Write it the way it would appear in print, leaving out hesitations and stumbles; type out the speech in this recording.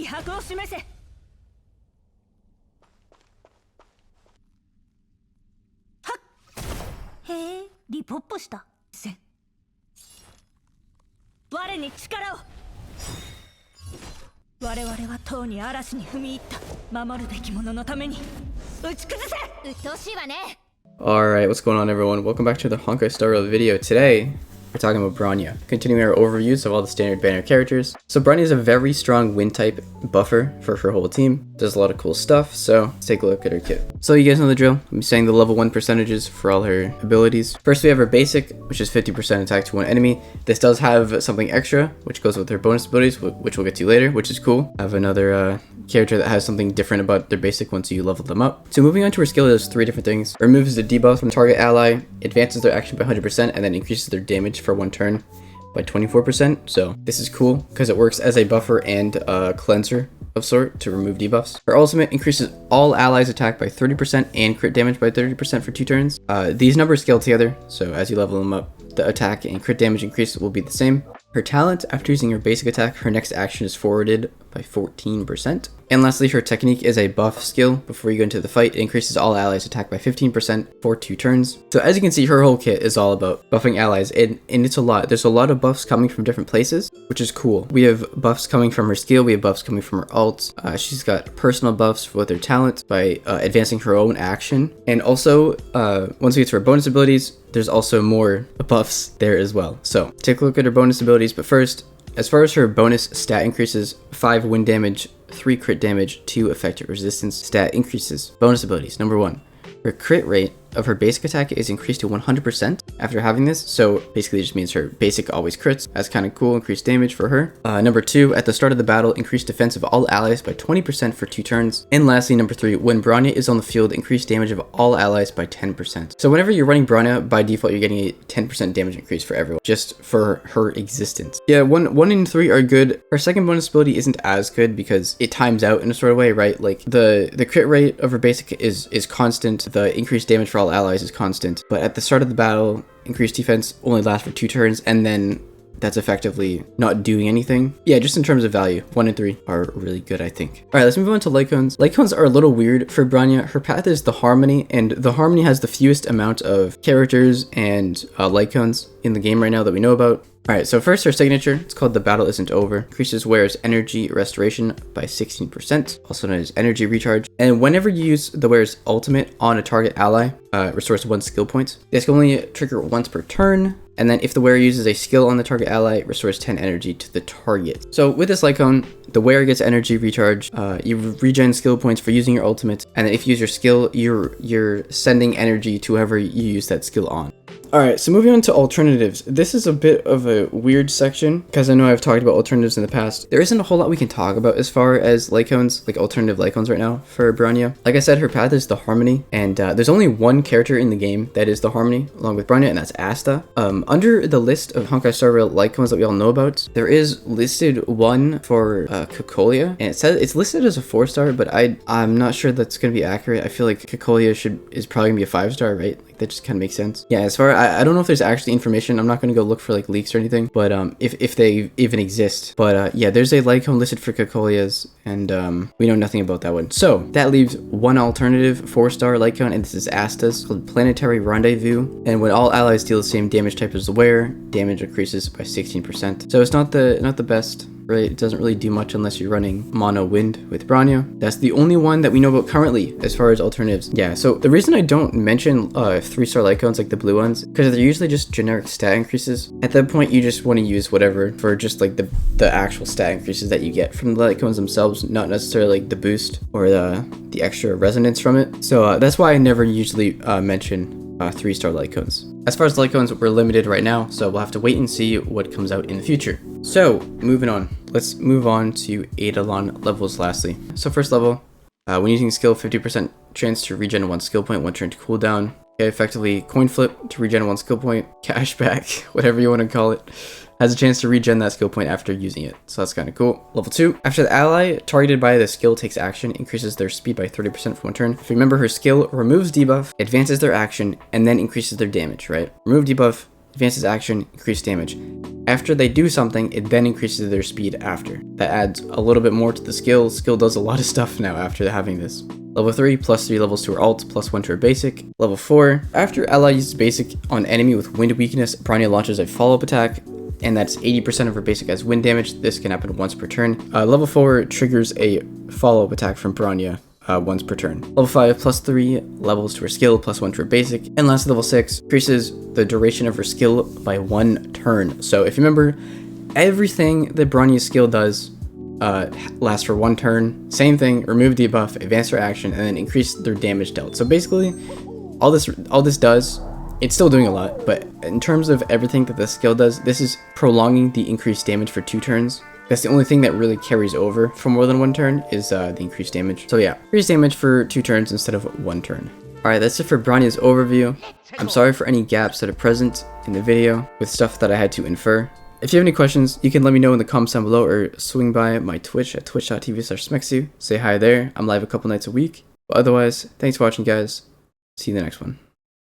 白を示せ。はっ。へえ、リポッポした。せん。我に力を。我々はとうに嵐に踏み入った。守るべき者のために打ち崩せ。鬱陶しいわね。Alright, what's going on everyone? Welcome back to the Honkai Star Rail video. Today, we're talking about Bronya, continuing our overviews of all the standard banner characters. So Bronya is a very strong wind type buffer for her whole team. Does a lot of cool stuff, so let's take a look at her kit. So you guys know the drill. I'm saying the level 1 percentages for all her abilities. First we have her basic, which is 50% attack to one enemy. This does have something extra, which goes with her bonus abilities, which we'll get to later, which is cool. I have another character that has something different about their basic once you level them up. So moving on to her skill, it does 3 different things. It removes the debuff from the target ally, advances their action by 100%, and then increases their damage for 1 turn by 24%. So this is cool because it works as a buffer and a cleanser of sort to remove debuffs. Her ultimate increases all allies attack by 30% and crit damage by 30% for 2 turns. These numbers scale together, so as you level them up, the attack and crit damage increase will be the same. Her talent, after using her basic attack, her next action is forwarded by 14%. And lastly, her technique is a buff skill. Before you go into the fight, it increases all allies attack by 15% for 2 turns. So as you can see, her whole kit is all about buffing allies, and it's a lot. There's a lot of buffs coming from different places, which is cool. We have buffs coming from her skill, we have buffs coming from her ult. She's got personal buffs with her talent by advancing her own action. And also, once we get to her bonus abilities, there's also more buffs there as well. So take a look at her bonus abilities, but first, as far as her bonus stat increases, 5 wind damage, 3 crit damage, 2 effective resistance stat increases. Bonus abilities, number 1. Her crit rate of her basic attack is increased to 100% after having this, so basically it just means her basic always crits. That's kind of cool, increased damage for her. Number 2, at the start of the battle, increased defense of all allies by 20% for 2 turns. And lastly, number 3, when Bronya is on the field, increased damage of all allies by 10%. So whenever you're running Bronya, by default you're getting a 10% damage increase for everyone, just for her existence. Yeah, 1 and 3 are good. Her second bonus ability isn't as good because it times out in a sort of way, right? Like the crit rate of her basic is constant, the increased damage for all allies is constant, but at the start of the battle, increased defense only lasts for 2 turns, and then that's effectively not doing anything. Yeah, just in terms of value, 1 and 3 are really good, I think. All right, let's move on to light cones. Light cones are a little weird for Bronya. Her path is the Harmony, and the Harmony has the fewest amount of characters and light cones in the game right now that we know about. Alright, so first her signature, it's called The Battle Isn't Over. Increases wearer's energy restoration by 16%, also known as energy recharge. And whenever you use the wearer's ultimate on a target ally, restores 1 skill point. This can only trigger once per turn. And then if the wearer uses a skill on the target ally, restores 10 energy to the target. So with this light cone, the wearer gets energy recharge. You regen skill points for using your ultimate. And then if you use your skill, you're sending energy to whoever you use that skill on. Alright, so moving on to alternatives. This is a bit of a weird section because I know I've talked about alternatives in the past. There isn't a whole lot we can talk about as far as light cones, like alternative light cones right now for Bronya. Like I said, her path is the Harmony, and there's only 1 character in the game that is the Harmony along with Bronya, and that's Asta. Under the list of Honkai Star Rail light cones that we all know about, there is listed 1 for Kekolia, and it says it's listed as a 4-star, but I'm not sure that's gonna be accurate. I feel like Kekolia is probably gonna be a 5-star, right? Like that just kind of makes sense. Yeah, as far I don't know if there's actually information. I'm not going to go look for like leaks or anything, but if they even exist. But yeah, there's a light cone listed for Kekolias, and we know nothing about that one. So that leaves 1 alternative 4-star light cone, and this is Asta's, called Planetary Rendezvous. And when all allies deal the same damage type as the wearer, damage increases by 16%. So it's not the best. Right, it doesn't really do much unless you're running mono wind with Bronya. That's the only one that we know about currently as far as alternatives. Yeah, so the reason I don't mention 3-star light cones like the blue ones, because they're usually just generic stat increases. At that point, you just want to use whatever for just like the actual stat increases that you get from the light cones themselves, not necessarily like the boost or the extra resonance from it. So that's why I never usually mention 3-star light cones. As far as light cones, we're limited right now, so we'll have to wait and see what comes out in the future. So, moving on. Let's move on to Eidolon Levels lastly. So first level, when using skill, 50% chance to regen 1 skill point, 1 turn to cooldown. Okay, effectively coin flip to regen 1 skill point, cashback, whatever you want to call it. Has a chance to regen that skill point after using it, so that's kind of cool. Level 2, after the ally targeted by the skill takes action, increases their speed by 30% for 1 turn. If you remember, her skill removes debuff, advances their action, and then increases their damage, right? Remove debuff, advances action, increase damage. After they do something, it then increases their speed after. That adds a little bit more to the skill. Skill does a lot of stuff now after having this. Level 3, plus 3 levels to her ult, plus 1 to her basic. Level 4, after ally uses basic on enemy with wind weakness, Bronya launches a follow-up attack, and that's 80% of her basic as wind damage. This can happen once per turn. Level 4 triggers a follow-up attack from Bronya once per turn. Level 5, plus 3 levels to her skill, plus 1 to her basic. And last, level 6 increases the duration of her skill by 1 turn. So if you remember, everything that Bronya's skill does lasts for 1 turn. Same thing, remove debuff, advance their action, and then increase their damage dealt. So basically, all this does, it's still doing a lot, but in terms of everything that the skill does, this is prolonging the increased damage for 2 turns. That's the only thing that really carries over for more than 1 turn is the increased damage. So yeah, increased damage for 2 turns instead of 1 turn. Alright, that's it for Bronya's overview. I'm sorry for any gaps that are present in the video with stuff that I had to infer. If you have any questions, you can let me know in the comments down below or swing by my Twitch at twitch.tv/smexu. Say hi there. I'm live a couple nights a week. But otherwise, thanks for watching, guys. See you in the next one.